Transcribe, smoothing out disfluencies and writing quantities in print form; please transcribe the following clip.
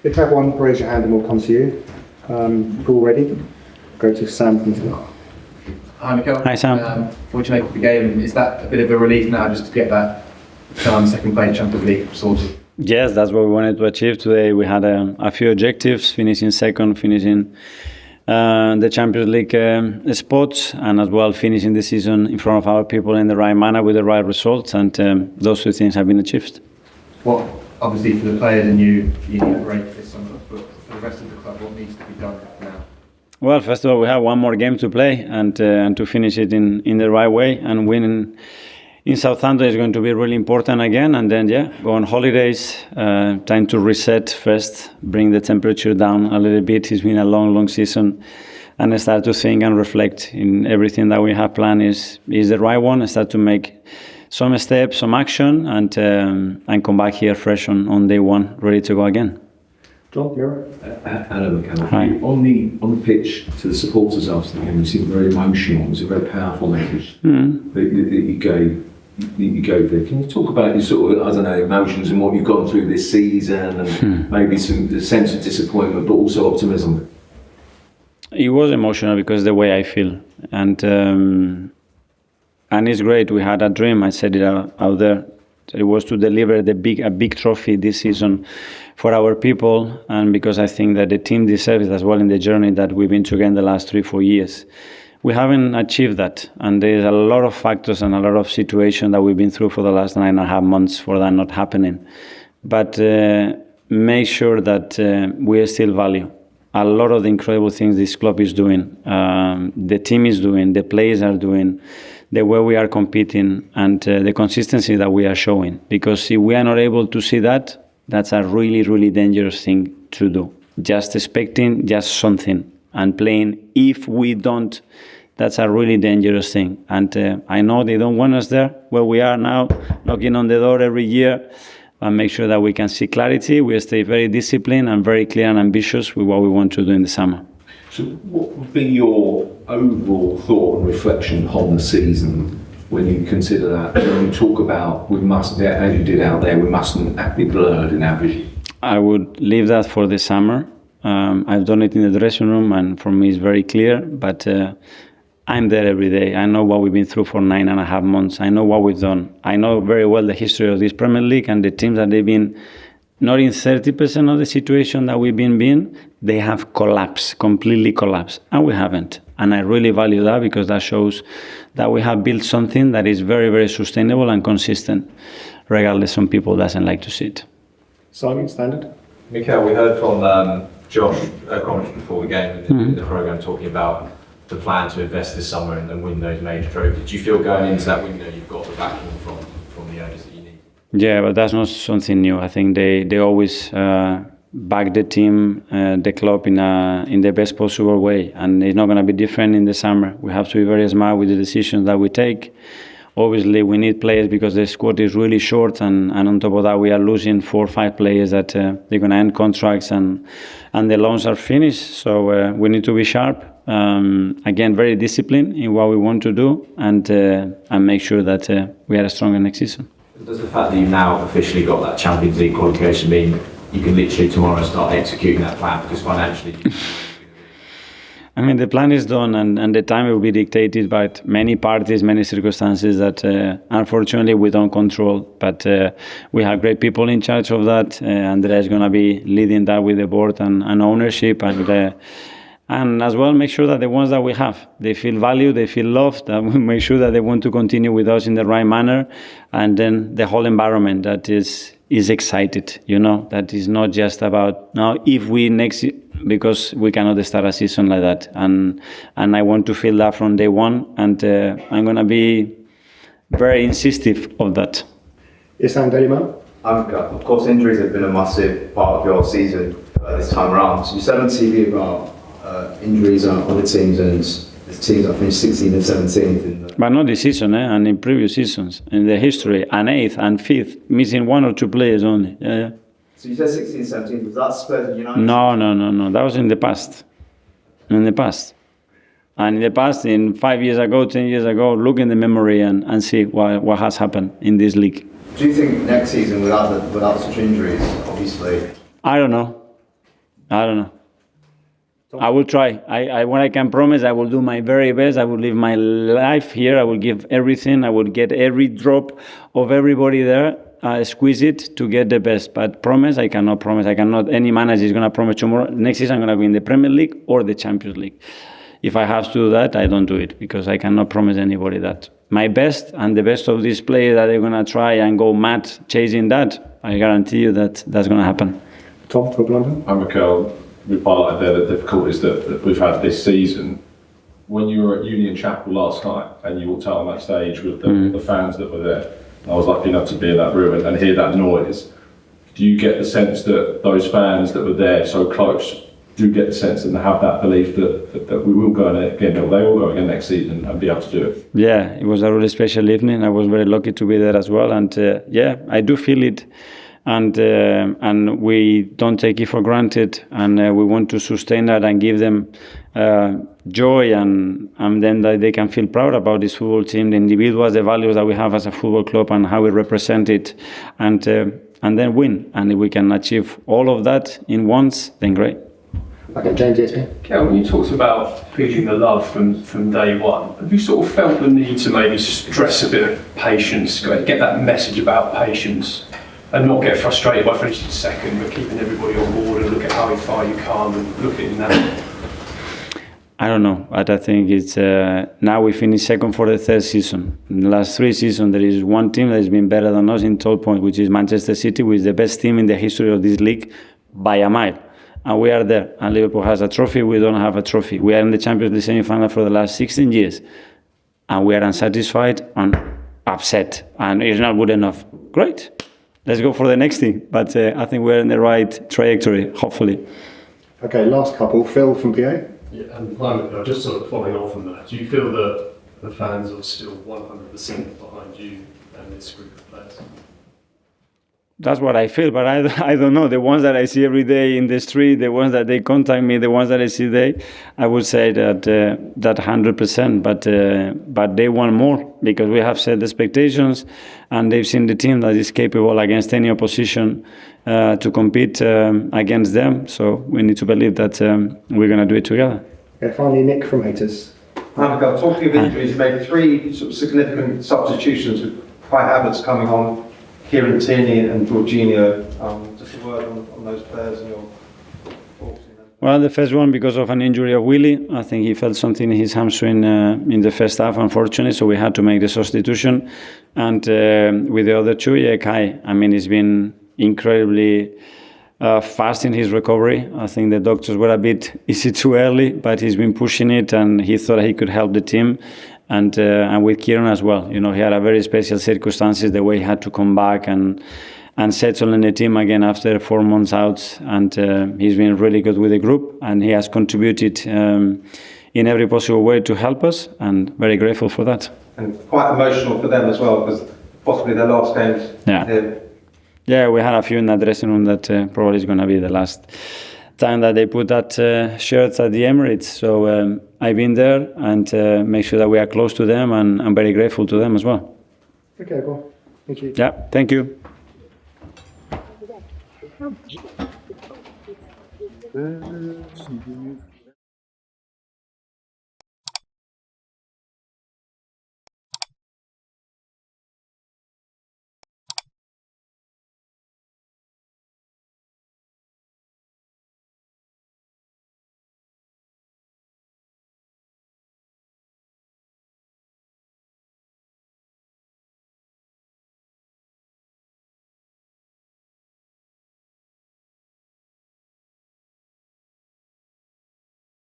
If you have one, raise your hand and we'll come to you. All ready? Go to Sam from the. Hi, Mikel. Hi, Sam. What do you make of the game? Is that a bit of a relief now just to get that second place Champions League sorted? Yes, that's what we wanted to achieve today. We had a few objectives: finishing second, finishing the Champions League spots, and as well finishing the season in front of our people in the right manner with the right results. And those two things have been achieved. Well, obviously for the players and you need a break this summer, but for the rest of the club, what needs to be done now? Well, first of all, we have one more game to play and to finish it in the right way, and winning in Southampton is going to be really important again. And then, go on holidays, time to reset first, bring the temperature down a little bit. It's been a long season, and start to think and reflect in everything that we have planned is the right one. And start to make some steps, some action, and come back here fresh on day one, ready to go again. John, you're Hello, Mikel. Hi. On the pitch to the supporters after the game, you seemed very emotional. It was a very powerful message that you gave there. Can you talk about your sort of, I don't know, emotions and what you've gone through this season, and maybe the sense of disappointment, but also optimism? It was emotional because the way I feel, and it's great. We had a dream. I said it out there. It was to deliver a big trophy this season for our people, and because I think that the team deserves it as well in the journey that we've been together in the last 3-4 years. We haven't achieved that, and there's a lot of factors and a lot of situations that we've been through for the last 9.5 months for that not happening. But make sure that we still value a lot of the incredible things this club is doing, the team is doing, the players are doing, the way we are competing, and the consistency that we are showing. Because if we are not able to see that, that's a really dangerous thing to do. Just expecting just something and playing if we don't, that's a really dangerous thing. And I know they don't want us there where we are now, knocking on the door every year, and make sure that we can see clarity. We stay very disciplined and very clear and ambitious with what we want to do in the summer. So what would be your overall thought and reflection on the season when you consider that? When you talk about, we must, as you did out there, we mustn't be blurred in our vision. I would leave that for the summer. I've done it in the dressing room, and for me it's very clear, but I'm there every day. I know what we've been through for 9.5 months. I know what we've done. I know very well the history of this Premier League and the teams that they've been not in 30% of the situation that we've been in, they have collapsed, completely collapsed, and we haven't. And I really value that because that shows that we have built something that is very sustainable and consistent, regardless some people doesn't like to see it. Simon, standard. Mikel, we heard from Josh Cromwell before the game in the programme talking about the plan to invest this summer and win those major trophies. Do you feel going into that window you've got the backing from the owners that you need? Yeah, but that's not something new. I think they always back the team, the club in the best possible way, and it's not going to be different in the summer. We have to be very smart with the decisions that we take. Obviously, we need players because the squad is really short, and on top of that, we are losing 4 or 5 players that they're going to end contracts and the loans are finished. So we need to be sharp. Again, very disciplined in what we want to do, and make sure that we are stronger next season. Does the fact that you've now officially got that Champions League qualification mean you can literally tomorrow start executing that plan because financially? I mean, the plan is done, and the time will be dictated by many parties, many circumstances that unfortunately we don't control. But we have great people in charge of that. Andrea is going to be leading that with the board and ownership, and as well make sure that the ones that we have, they feel valued, they feel loved, that we make sure that they want to continue with us in the right manner, and then the whole environment that is excited, that is not just about now if we next, because we cannot start a season like that, and I want to feel that from day one, and I'm going to be very insistive of that. Isam Delima. Of course, injuries have been a massive part of your season this time around. So you said on TV about injuries on other teams, and the teams that finished 16th and 17th. But not this season, and in previous seasons, in the history, an 8th and 5th, missing 1 or 2 players only. Yeah. So you said 16th, 17th, was that Spurs and United? No, that was in the past. And in the past, in 5 years ago, 10 years ago, look in the memory and see what has happened in this league. Do you think next season, without such injuries, obviously? I don't know. I don't know. I will try. I when I can promise, I will do my very best. I will live my life here. I will give everything. I will get every drop of everybody there. Squeeze it to get the best. But promise, I cannot promise. I cannot. Any manager is going to promise tomorrow. Next season, I'm going to be in the Premier League or the Champions League. If I have to do that, I don't do it because I cannot promise anybody that. My best and the best of these players that they're going to try and go mad chasing that, I guarantee you that that's going to happen. Tom, for London? I'm Mikel. We've highlighted there the difficulties that we've had this season. When you were at Union Chapel last night and you walked out on that stage with the fans that were there, and I was lucky enough to be in that room and hear that noise, do you get the sense that those fans that were there so close do get the sense and have that belief that we will go again, they will go again next season and be able to do it? Yeah, it was a really special evening. I was very lucky to be there as well. And yeah, I do feel it. And we don't take it for granted, and we want to sustain that and give them joy, and then that they can feel proud about this football team, the individuals, the values that we have as a football club, and how we represent it, and then win. And if we can achieve all of that in once, then great. Okay, James, yes, Kel, when you talked about preaching the love from day one, have you sort of felt the need to maybe stress a bit of patience, get that message about patience, and not get frustrated by finishing second, but keeping everybody on board and look at how far you come and look at it now? I don't know, but I think it's now we finished second for the third season. In the last 3 seasons, there is one team that has been better than us in 12 points, which is Manchester City, which is the best team in the history of this league by a mile. And we are there. And Liverpool has a trophy, we don't have a trophy. We are in the Champions League semi-final for the last 16 years. And we are unsatisfied and upset. And it's not good enough. Great. Let's go for the next thing. But I think we're in the right trajectory, hopefully. Okay, last couple. Phil from PA. Yeah, and just sort of following on from that, do you feel that the fans are still 100% behind you and this group of players? That's what I feel, but I don't know. The ones that I see every day in the street, the ones that they contact me, the ones that I see there, I would say that 100%. But they want more because we have set expectations, and they've seen the team that is capable against any opposition to compete against them. So we need to believe that we're going to do it together. Okay, finally, Nick from Haters. Mikel, talking of injuries, you made 3 sort of significant substitutions with Kai Havertz coming on, Kieran Tierney and Jorginho. Just a word on those players and your thoughts on them. Well, the first one because of an injury of Willie. I think he felt something in his hamstring in the first half, unfortunately, so we had to make the substitution. And with the other 2, yeah, Kai, I mean, he's been incredibly fast in his recovery. I think the doctors were a bit easy too early, but he's been pushing it, and he thought he could help the team. And with Kieran as well, you know, he had a very special circumstances, the way he had to come back and settle in the team again after 4 months out. And he's been really good with the group, and he has contributed in every possible way to help us, and very grateful for that. And quite emotional for them as well, because possibly their last games here. Yeah, we had a few in that dressing room that probably is going to be the last time that they put that shirt at the Emirates. So I've been there and make sure that we are close to them, and I'm very grateful to them as well. Okay, well, thank you. Yeah, thank you.